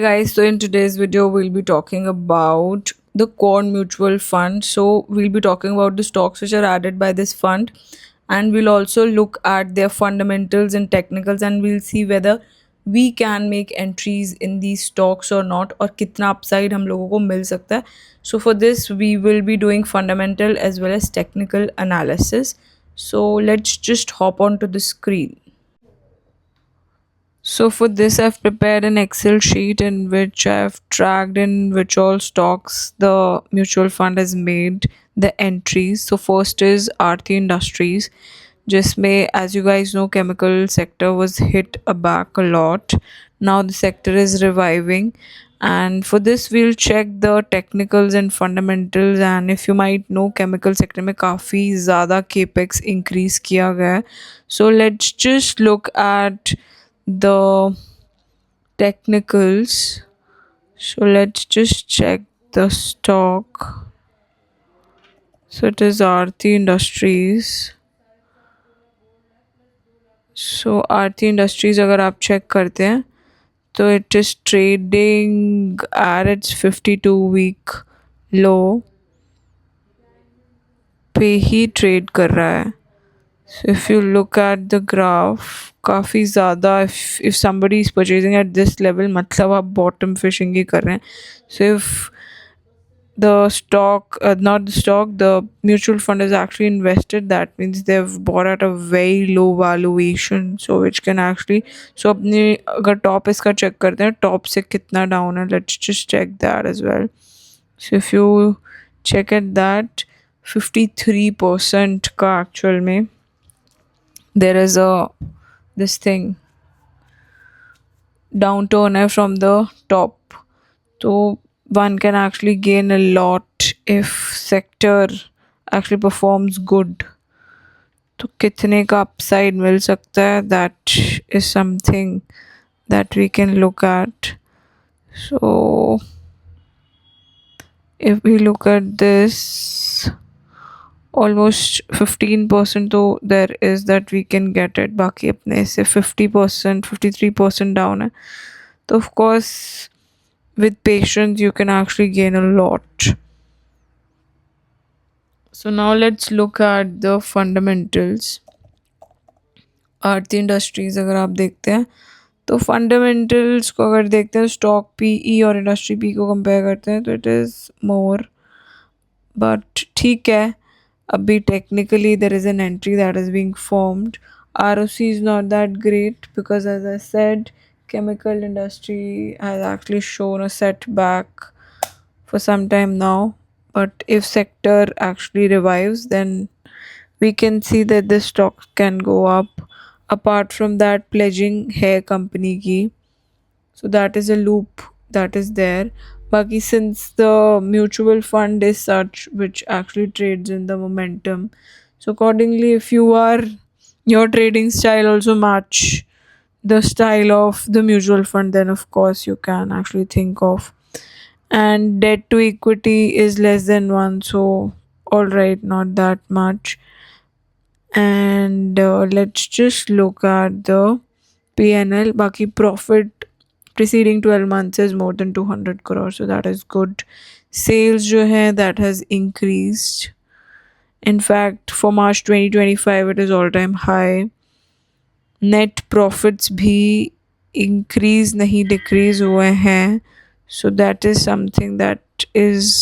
Guys, so in today's video we'll be talking about the Corn Mutual Fund. So we'll be talking about the stocks which are added by this fund, and we'll also look at their fundamentals and technicals, and we'll see whether we can make entries in these stocks or not, or kitna upside हम लोगों को मिल सकता है. So for this we will be doing fundamental as well as technical analysis. So let's just hop onto the screen. So for this, I've prepared an Excel sheet in which I've tracked in which all stocks the mutual fund has made the entries. So first is Aarti Industries. Jisme, as you guys know, chemical sector was hit aback a lot. Now the sector is reviving. And for this, we'll check the technicals and fundamentals. And if you might know, chemical sector में काफ़ी ज़्यादा capex increase किया गया है. So let's just look at the technicals. So let's just check the stock. So it is Aarti Industries. So Aarti Industries अगर आप check करते हैं तो it is trading at its 52-week low पे ही trade कर रहा है. So if you look at the graph, काफ़ी ज़्यादा if somebody is purchasing at this level मतलब आप bottom fishing ही कर रहे हैं. So if the stock, not the stock, the mutual fund is actually invested, that means they've bought at a very low valuation. So which can actually, so अपने अगर top इसका check करते हैं top से कितना down है, let's just check that as well. So if you check at that 53% का actual में there is a this thing downturn है from the top. So one can actually gain a lot if sector actually performs good. तो कितने का upside मिल सकता है, that is something that we can look at. So if we look at this, almost 15% तो there is that we can get it. बाकी अपने से 50%, 53% down है. तो of course with patience you can actually gain a lot. So now let's look at the fundamentals. Aarti industries अगर आप देखते हैं तो फंडामेंटल्स को अगर देखते हैं स्टॉक पीई और इंडस्ट्री पी को कंपेयर करते हैं तो इट इज़ मोर, बट ठीक है. अभी technically there is an entry that is being formed. ROC is not that great because, as I said, chemical industry has actually shown a setback for some time now. But if sector actually revives, then we can see that the stock can go up. Apart from that, pledging hair company ki, so that is a loop that is there. Baki, since the mutual fund is such which actually trades in the momentum, so accordingly, if you are, your trading style also match the style of the mutual fund, then of course you can actually think of. And debt to equity is less than 1, so all right, not that much. And let's just look at the PNL. Baki, profit preceding 12 months is more than 200 crores, so that is good. Sales जो है that has increased. In fact, for March 2025 it is all time high. Net profits भी increase नहीं decrease हुए हैं, so that is something that is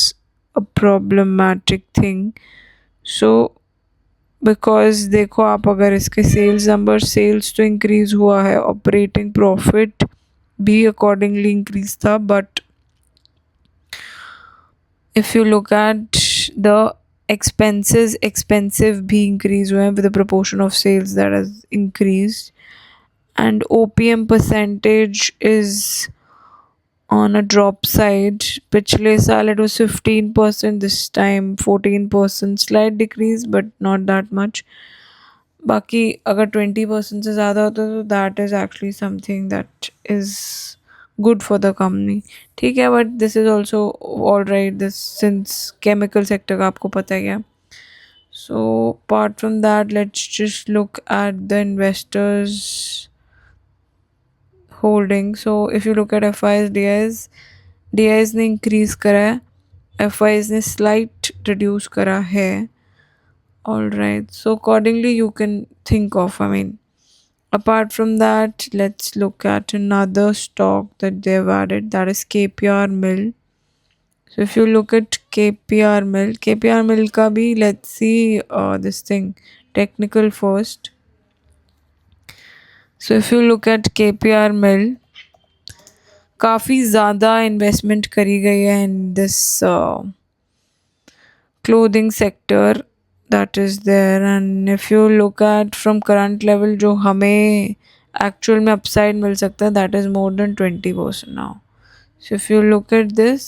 a problematic thing. So because देखो, आप अगर इसके सेल्स नंबर, सेल्स तो इंक्रीज़ हुआ है, ऑपरेटिंग प्रॉफिट भी अकॉर्डिंगली इंक्रीज था, but if you look at the expenses, expensive भी इंक्रीज हुए हैं with the proportion of sales that has increase. And OPM percentage is on a drop side. पिछले साल it was 15%, this time 14%, slight decrease but not that much. बाकी अगर 20% से ज़्यादा होता है तो that is actually something that is good for the company. ठीक है, but this is also all right, this since chemical sector का आपको पता ही है. So apart from that, let's just look at the investors holding. So if you look eight F I S ने increase करा है, F I S ने slight reduce करा है. All right, so accordingly you can think of, I mean, apart from that, let's look at another stock that they've added, that is KPR Mill. So if you look at KPR Mill ka bhi, let's see this thing, technical first. So if you look at KPR Mill, काफ़ी ज़्यादा investment करी गई है in this clothing sector that is there. And if you look at from current level जो हमें actual में upside मिल सकता है, that is more than 20% now. So if you look at this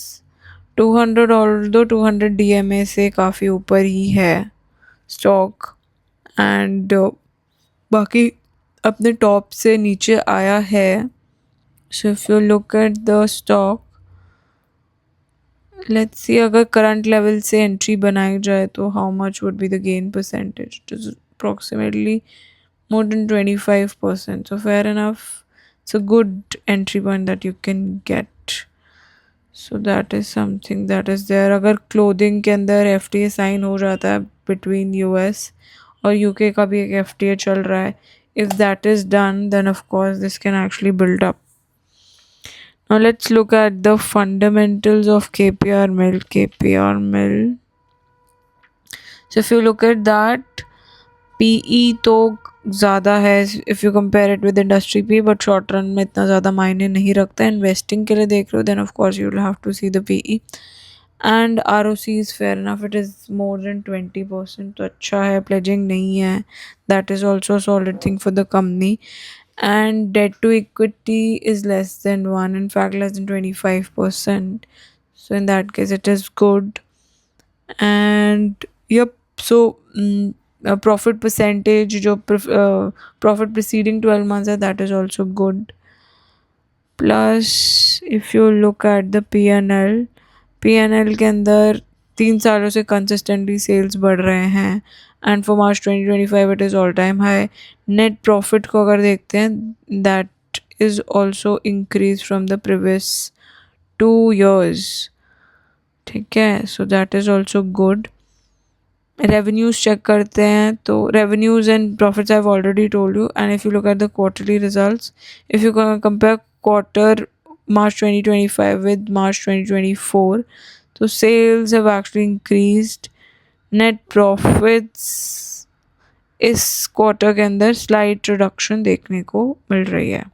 200, although 200 DMA से काफ़ी ऊपर ही है stock, and बाकी अपने top से नीचे आया है. So if you look at the stock, let's see अगर current level से entry बनाई जाए तो how much would be the gain percentage? It is approximately more than 25%. So fair enough, it's a good entry point that you can get. So that is something that is there. अगर clothing के अंदर FTA sign हो जाता है between US और UK का भी एक FTA चल रहा है, if that is done, then of course this can actually build up. Now let's look at the fundamentals of KPR Mill. So if you look at that, PE तो ज़्यादा है if you compare it with industry PE, but short run में इतना ज़्यादा मायने नहीं रखता है. Investing के लिए देख रहे हो, then of course you will have to see the PE. And ROC is fair enough, it is more than 20%, तो अच्छा है. Pledging नहीं है, that is also a solid thing for the company. And debt to equity is less than 1, in fact less than 25%. So in that case it is good. And yep, so profit percentage जो profit preceding 12 months है, that is also good. Plus if you look at the P&L के अंदर 3 सालों से consistently sales बढ़ रहे हैं. And for March 2025 it is all time high. Net profit को अगर देखते हैं, that is also increased from the previous 2 years. ठीक है, so that is also good. Revenues check करते हैं तो revenues and profits I've already told you. And if you look at the quarterly results, if you compare quarter March 2025 with March 2024, so sales have actually increased. Net profits इस quarter के अंदर slight reduction देखने को मिल रही है.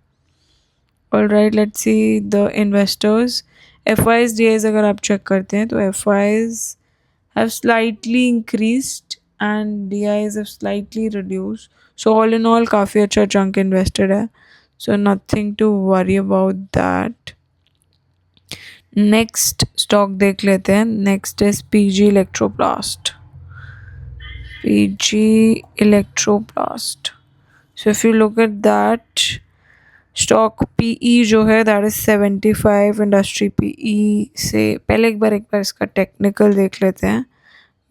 Alright, let's see the investors. FIs DIs अगर आप check करते हैं तो FIs have slightly increased and DIs have slightly reduced. So all in all काफ़ी अच्छा chunk invested है. So nothing to worry about that. Next stock देख लेते हैं. Next is PG Electroplast. So if you look at that stock PE जो है, that is 75. Industry PE से पहले एक बार इसका technical देख लेते हैं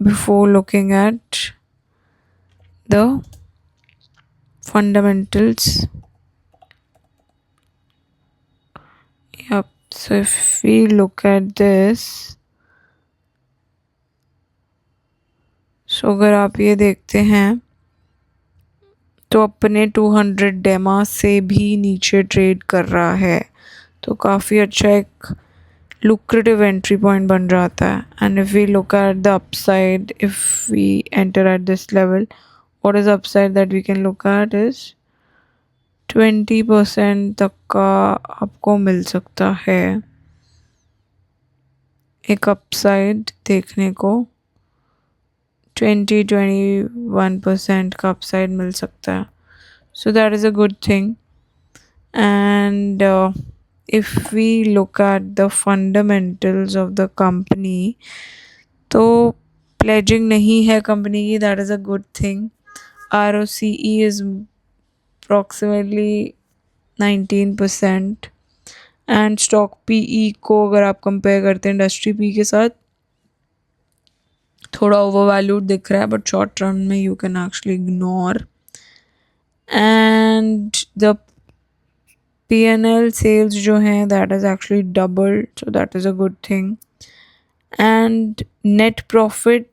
before looking at the fundamentals. Yep, so if we look at this, so अगर आप ये देखते हैं तो अपने 200 डेमा से भी नीचे ट्रेड कर रहा है, तो काफ़ी अच्छा एक lucrative entry point बन जाता है. And if we look at the upside, if we enter at this level, what is upside that we can look at is 20% तक का आपको मिल सकता है एक अपसाइड देखने को. 20-21% का अपसाइड मिल सकता है. So that is a good thing. And if we look at the fundamentals of the company, तो pledging नहीं है कंपनी की, that is a good thing. ROCE is approximately 19%. And stock PE को अगर आप कंपेयर करते हैं इंडस्ट्री PE के साथ, थोड़ा ओवरवैल्यूड दिख रहा है, बट शॉर्ट रन में you can actually ignore. And the P&L sales जो हैं that is actually doubled, so that is a good thing. And net profit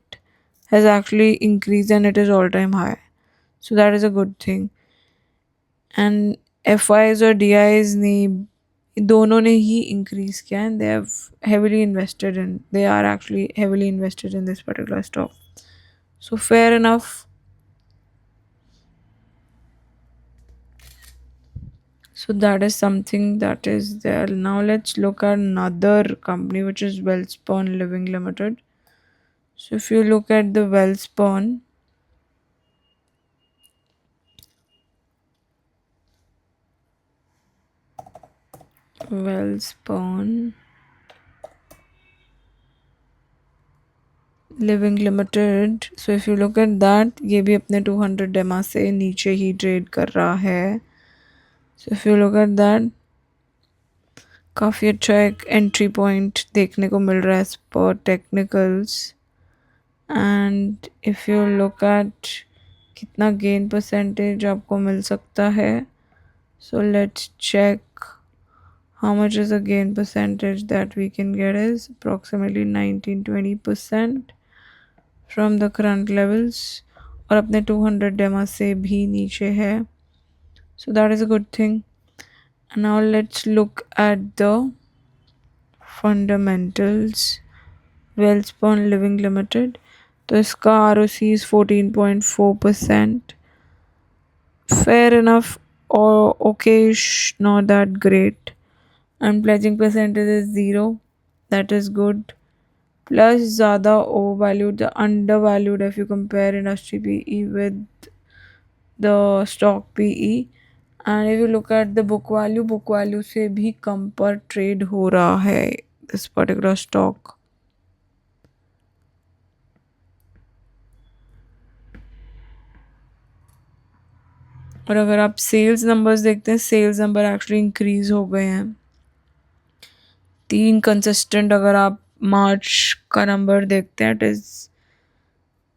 has actually increased and it is all-time high, so that is a good thing. And FIs और DIs ने दोनों ने ही increase किया and they have heavily invested in, they are actually heavily invested in this particular stock. So fair enough. So that is something that is there. Now let's look at another company which is Welspun Living Limited. So if you look at the Welspun living limited, so if you look at that, ये भी अपने 200 डेमा से नीचे ही trade कर रहा है. So if you look at that, काफ़ी अच्छा एक एंट्री पॉइंट देखने को मिल रहा है as per technicals. And if you look at कितना गेन परसेंटेज आपको मिल सकता है, so let's check how much is the gain percentage that we can get is approximately 19-20% from the current levels, और अपने 200 डेमा से भी नीचे है, so that is a good thing. And now let's look at the fundamentals. Welspun Living Limited, तो इसका ROC is 14.4%, fair enough or okayish, not that great. And pledging percentage is 0, that is good. Plus ज़्यादा overvalued, the undervalued if you compare industry PE with the stock PE. And if you look at the book value से भी कम पर trade हो रहा है this particular stock. और अगर आप सेल्स नंबर्स देखते हैं, सेल्स नंबर एक्चुअली इंक्रीज हो गए हैं 3 कंसिस्टेंट. अगर आप मार्च का नंबर देखते हैं, it is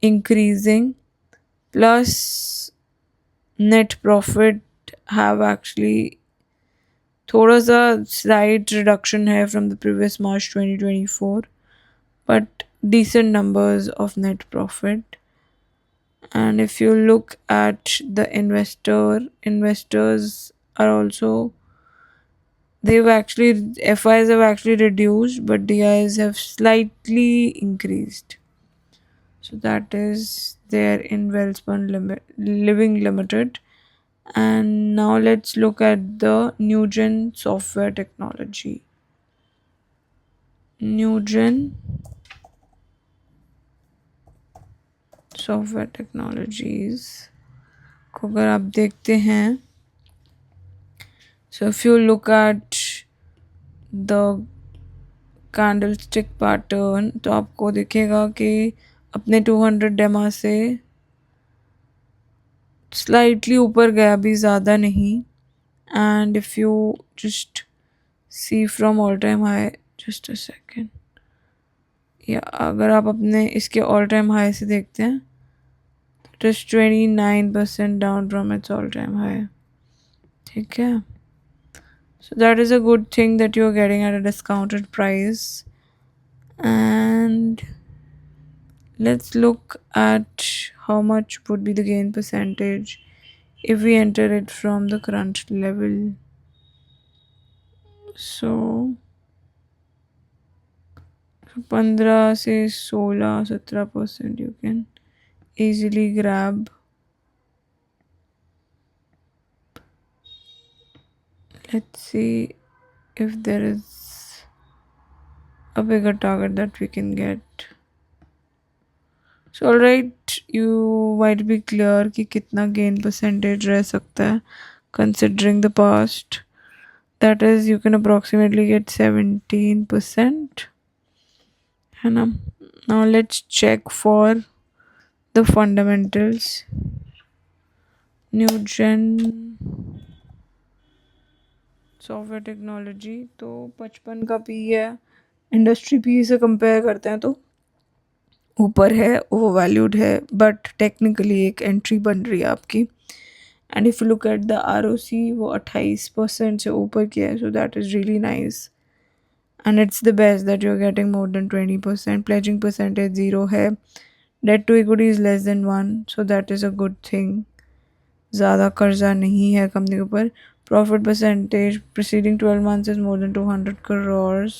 increasing. Plus net profit have actually थोड़ा सा स्लाइट रिडक्शन है from the previous March 2024, but decent numbers of net profit. And if you look at the investors are also, they've actually, FIs have actually reduced but DIs have slightly increased, so that is there in Welspun Living Limited. And now let's look at the Newgen Software Technology. Newgen Software Technologies को अगर आप देखते हैं, so if you look at the candlestick pattern, तो आपको दिखेगा कि अपने 200 डेमा से स्लाइटली ऊपर गया, भी ज़्यादा नहीं. And if you just see from all time high, just a second, या अगर आप अपने इसके ऑल टाइम हाई से देखते हैं, it is 29% down from its all time high. ठीक है, so that is a good thing that you're getting at a discounted price. And let's look at how much would be the gain percentage if we enter it from the current level. So 15 से 16-17% you can easily grab. Let's see if there is a bigger target that we can get. So alright, you might be clear कि कितना gain percentage रह सकता है considering the past. That is, you can approximately get 17%. है ना. Now let's check for the fundamentals. Newgen Software Technology, तो 55 का P है, इंडस्ट्री पी से कंपेयर करते हैं तो ऊपर है, ओवर वैल्यूड है, बट टेक्निकली एक एंट्री बन रही है आपकी. And if you look at the ROC, वो 28% से ऊपर किया है, so that is really nice and it's the best that you are getting more than 20%. Pledging percentage 0 है. Debt to equity is less than 1, so that is a good thing. ज़्यादा कर्जा नहीं है कंपनी के ऊपर. Profit percentage preceding 12 months is more than 200 crores.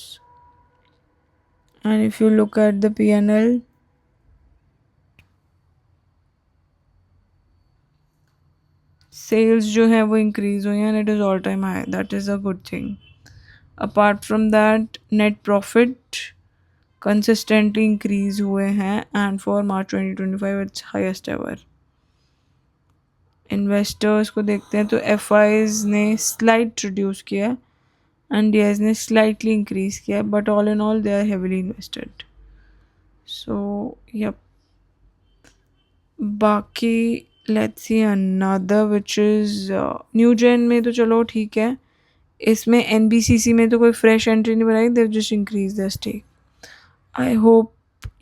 And if you look at the P&L, sales जो है वो increase हुई है and it is all time high. That is a good thing. Apart from that, net profit consistently increase हुए हैं and for March 2025 it's highest ever. Investors को देखते हैं तो FIs ने slight reduce किया and DIs ने slightly increase किया, but all in all they are heavily invested. So yep. बाकी let's see another which is new gen में तो चलो ठीक है. इसमें NBCC में तो कोई फ्रेश एंट्री नहीं बनाई, they've just increase the stake. I hope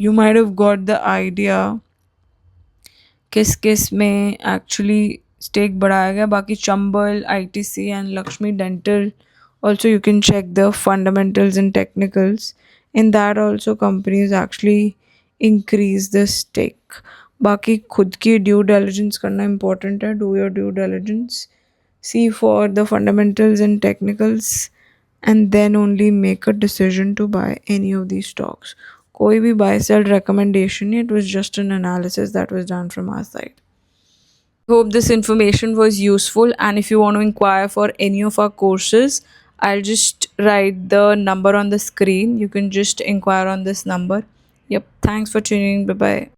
you might have got the idea किस किस में एक्चुअली स्टेक बढ़ाया गया. बाकी Chambal, ITC and Lakshmi Dental also you can check the fundamentals and technicals. In that also companies actually increase the stake. बाकी खुद की due diligence करना important है. Do your due diligence, see for the fundamentals and technicals, and then only make a decision to buy any of these stocks. कोई भी buy sell recommendation नहीं, it was just an analysis that was done from our side. Hope this information was useful, and if you want to inquire for any of our courses, I'll just write the number on the screen. You can just inquire on this number. Yep, thanks for tuning in. Bye bye.